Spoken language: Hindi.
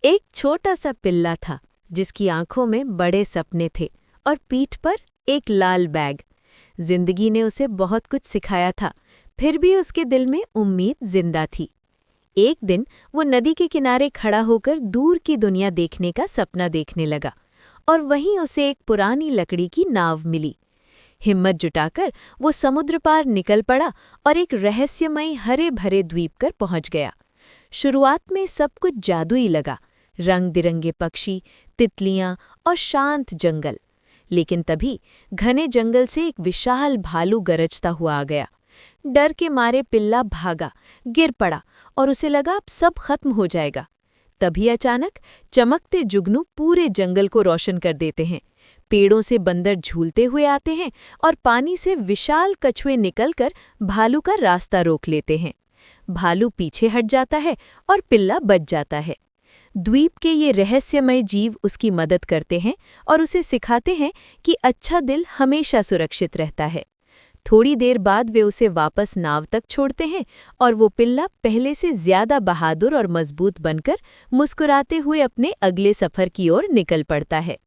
एक छोटा सा पिल्ला था जिसकी आंखों में बड़े सपने थे और पीठ पर एक लाल बैग। जिंदगी ने उसे बहुत कुछ सिखाया था, फिर भी उसके दिल में उम्मीद जिंदा थी। एक दिन वो नदी के किनारे खड़ा होकर दूर की दुनिया देखने का सपना देखने लगा और वहीं उसे एक पुरानी लकड़ी की नाव मिली। हिम्मत जुटाकर वो समुद्र पार निकल पड़ा और एक रहस्यमयी हरे भरे द्वीप पर पहुंच गया। शुरुआत में सब कुछ जादुई लगा, रंग बिरंगे पक्षी, तितलियां और शांत जंगल। लेकिन तभी घने जंगल से एक विशाल भालू गरजता हुआ आ गया। डर के मारे पिल्ला भागा, गिर पड़ा और उसे लगा अब सब खत्म हो जाएगा। तभी अचानक चमकते जुगनू पूरे जंगल को रोशन कर देते हैं। पेड़ों से बंदर झूलते हुए आते हैं और पानी से विशाल कछुए निकलकर भालू का रास्ता रोक लेते हैं। भालू पीछे हट जाता है और पिल्ला बच जाता है। द्वीप के ये रहस्यमय जीव उसकी मदद करते हैं और उसे सिखाते हैं कि अच्छा दिल हमेशा सुरक्षित रहता है। थोड़ी देर बाद वे उसे वापस नाव तक छोड़ते हैं और वो पिल्ला पहले से ज्यादा बहादुर और मजबूत बनकर मुस्कुराते हुए अपने अगले सफर की ओर निकल पड़ता है।